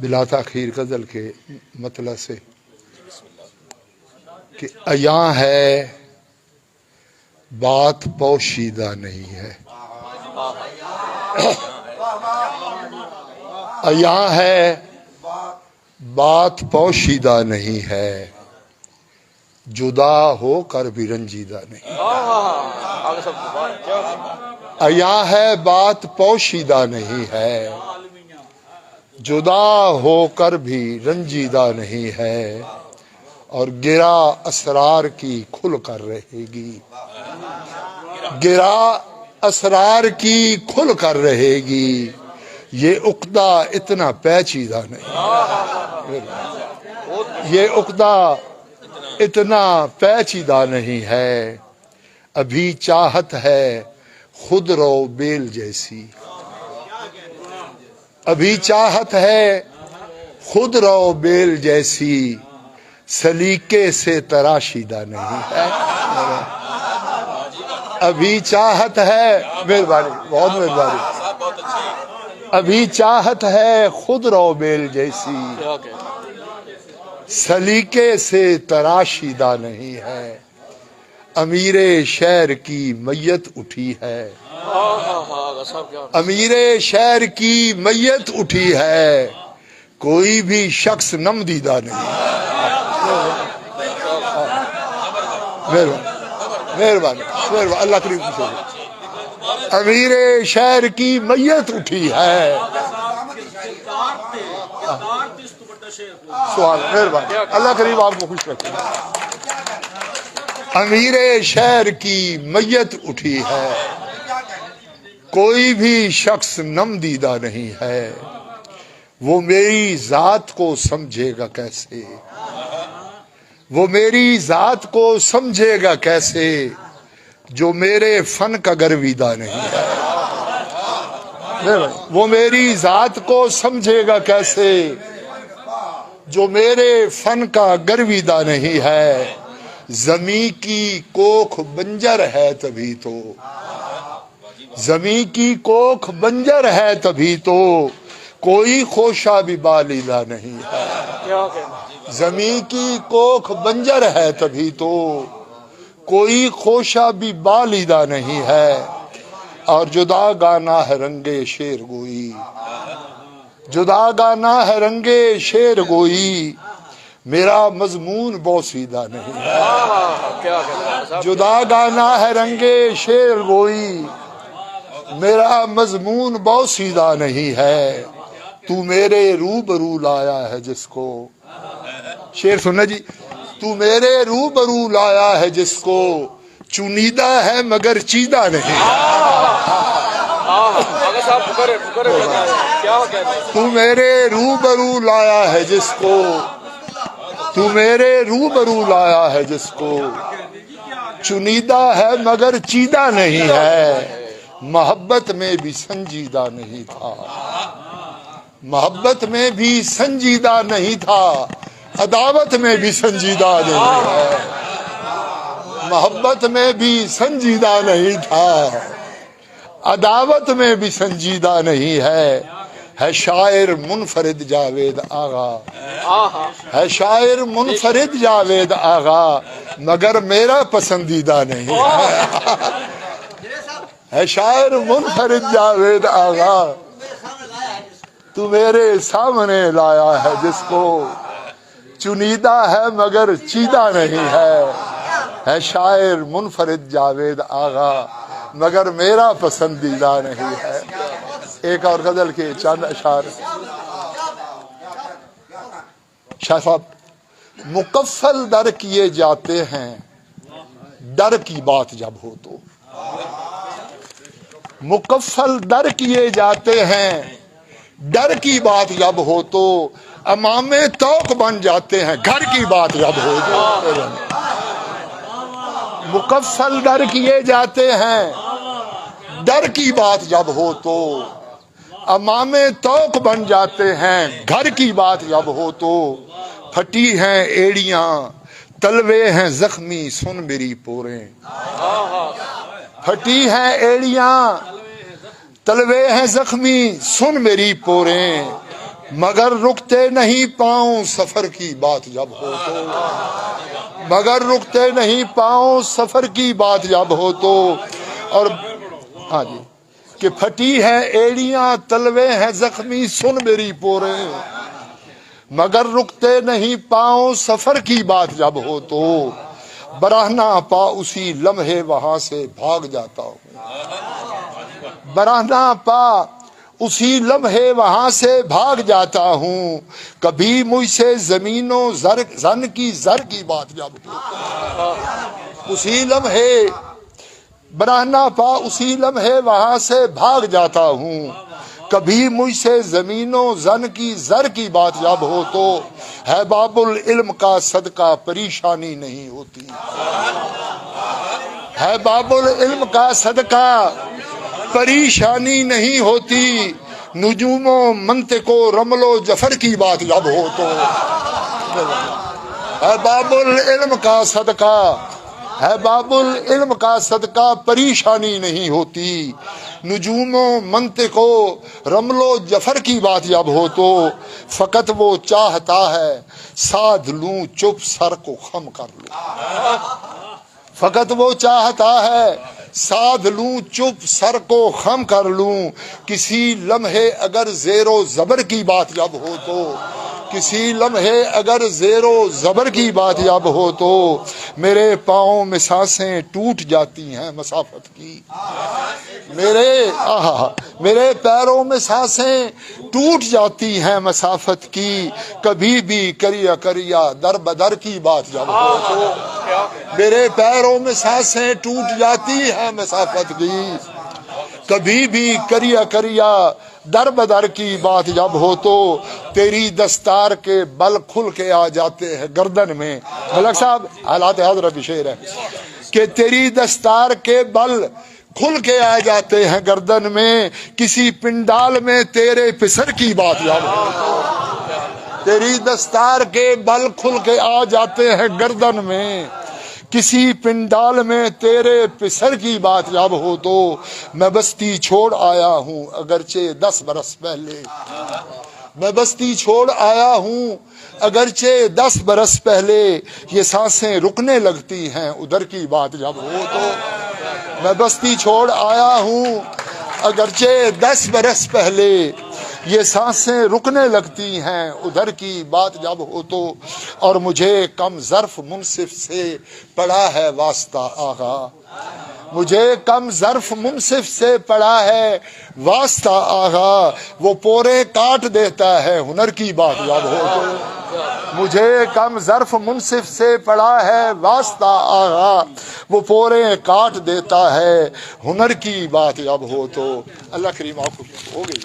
بلا تاخیر غزل کے مطلع سے کہ عیاں ہے بات پوشیدہ نہیں ہے، عیاں ہے بات پوشیدہ نہیں ہے، جدا ہو کر بھی رنجیدہ نہیں، عیاں ہے بات پوشیدہ نہیں ہے، جدا ہو کر بھی رنجیدہ نہیں ہے، اور گرا اسرار کی کھل کر رہے گی، گرا اسرار کی کھل کر رہے گی، یہ عقدہ اتنا پیچیدہ نہیں، یہ عقدہ اتنا پیچیدہ نہیں ہے، ابھی چاہت ہے خود رو بیل جیسی، ابھی چاہت ہے خود رو بیل جیسی، سلیقے سے تراشیدہ نہیں ہے، ابھی چاہت ہے، مہربانی بہت مہربانی، ابھی چاہت ہے خود رو بیل جیسی، سلیقے سے تراشیدہ نہیں ہے، امیر شہر کی میت اٹھی ہے، امیر شہر کی میت اٹھی ہے، کوئی بھی شخص نمدیدہ نہیں ہے، مہربانی مہربانی اللہ کریم سے، امیر شہر کی میت اٹھی ہے، سوال مہربانی اللہ کریم آپ کو خوش رکھے، امیر شہر کی میت اٹھی ہے، کوئی بھی شخص نمدیدہ نہیں ہے، وہ میری ذات کو سمجھے گا کیسے، وہ میری ذات کو سمجھے گا کیسے، جو میرے فن کا گرویدہ نہیں ہے، وہ میری ذات کو سمجھے گا کیسے، جو میرے فن کا گرویدہ نہیں ہے، زمین کی کوکھ بنجر ہے تبھی تو، زمین کی کوکھ بنجر ہے تبھی تو، کوئی خوشہ بھی بالیدہ نہیں ہے، زمین کی کوکھ بنجر ہے تبھی تو، کوئی خوشہ بھی بالیدہ نہیں ہے، اور جدا گانا ہے رنگے شیر گوئی، جدا گانا ہے رنگے شیر گوئی، میرا مضمون بوسیدہ نہیں ہے، جدا گانا ہے رنگے شیر گوئی، میرا مضمون بوسیدہ نہیں ہے، تو میرے روبرو لایا ہے جس کو، شعر سننا جی، تو میرے روبرو لایا ہے جس کو، چنیدہ ہے مگر چیدہ نہیں، تو میرے روبرو لایا ہے جس کو، تو میرے روبرو لایا ہے جس کو، چنیدہ ہے مگر چیدہ نہیں ہے، محبت میں بھی سنجیدہ نہیں تھا، محبت میں بھی سنجیدہ نہیں تھا، عداوت میں بھی سنجیدہ نہیں ہے، محبت میں بھی سنجیدہ نہیں تھا، عداوت میں بھی سنجیدہ نہیں ہے شاعر منفرد جاوید آغا، ہے شاعر منفرد جاوید آغا، مگر میرا پسندیدہ نہیں ہے شاعر منفرد جاوید آغا، تو میرے سامنے لایا ہے جس کو، چنیدہ ہے مگر چیدہ نہیں ہے شاعر منفرد جاوید آغا، مگر میرا پسندیدہ نہیں ہے۔ ایک اور غزل کے چند اشعار، شاہ صاحب، مکفل در کیے جاتے ہیں ڈر کی بات جب ہو تو، مکفل در کیے جاتے ہیں ڈر کی بات جب ہو تو، امام توق بن جاتے ہیں گھر کی بات جب ہو تو، مکفل در کیے جاتے ہیں ڈر کی بات جب ہو تو، امام توق بن جاتے ہیں گھر کی بات جب ہو تو، پھٹی ہیں ایڑیاں تلوے ہیں زخمی سن میری پوریں، پھٹی ہیں ایڑیاں تلوے ہیں زخمی سن میری پوریں، مگر رکتے نہیں پاؤں سفر کی بات جب ہو تو، مگر رکتے نہیں پاؤں سفر کی بات جب ہو تو، اور ہاں جی کہ پھٹی ہے ایڑیاں تلوے ہیں زخمی سن میری پورے، مگر رکتے نہیں پاؤں سفر کی بات جب ہو تو، براہنا پا اسی لمحے وہاں سے بھاگ جاتا ہوں، براہنا پا اسی لمحے وہاں سے بھاگ جاتا ہوں، کبھی مجھ سے زمین و زن کی زر کی بات جب ہو، اسی لمحے براہنا پا اسی لمحے وہاں سے بھاگ جاتا ہوں، کبھی مجھ سے زمین و زن کی زر کی بات جب ہو تو، ہے باب العلم کا صدقہ پریشانی نہیں ہوتی، ہے باب العلم کا صدقہ پریشانی نہیں ہوتی، نجوم و منطق و رمل و جفر کی بات جب ہو تو، ہے باب العلم کا صدقہ، ہے باب العلم کا صدقہ پریشانی نہیں ہوتی، نجوم و منطق و رمل و جفر کی بات جب ہو تو، فقط وہ چاہتا ہے سادھ لوں چپ سر کو خم کر لوں، فقط وہ چاہتا ہے سادھ لوں چپ سر کو خم کر لوں، کسی لمحے اگر زیر و زبر کی بات جب ہو تو، کسی لمحے اگر زیر و زبر کی بات جب ہو تو، میرے پاؤں میں سانسیں ٹوٹ جاتی ہیں مسافت کی، میرے پیروں میں سانسیں ٹوٹ جاتی ہیں مسافت کی، کبھی بھی کریا کریا در بدر کی بات جب ہو تو، میرے پیروں میں سانسیں ٹوٹ جاتی ہیں مسافت کی، کبھی بھی کریا کریا در بدر کی بات جب ہو تو، تیری دستار کے بل کھل کے آ جاتے ہیں گردن میں، ملک صاحب حالات حاضرہ بھی شعر ہے کہ تیری دستار کے بل کھل کے آ جاتے ہیں گردن میں، کسی پنڈال میں تیرے پسر کی بات جب ہو تو، تیری دستار کے بل کھل کے آ جاتے ہیں گردن میں، کسی پنڈال میں تیرے پسر کی بات جب ہو تو، میں بستی چھوڑ آیا ہوں اگرچہ 10 برس پہلے، میں بستی چھوڑ آیا ہوں اگرچہ 10 برس پہلے، یہ سانسیں رکنے لگتی ہیں ادھر کی بات جب ہو تو، میں بستی چھوڑ آیا ہوں اگرچہ 10 برس پہلے، یہ سانسیں رکنے لگتی ہیں ادھر کی بات جب ہو تو، اور مجھے کم ظرف منصف سے پڑا ہے واسطہ آغا، مجھے کم ظرف منصف سے پڑا ہے واسطہ آغا، وہ پورے کاٹ دیتا ہے ہنر کی بات جب ہو تو، مجھے کم ظرف منصف سے پڑا ہے واسطہ آغا، وہ پورے کاٹ دیتا ہے ہنر کی بات جب ہو تو۔ اللہ کریم آپ کو ہو گئی۔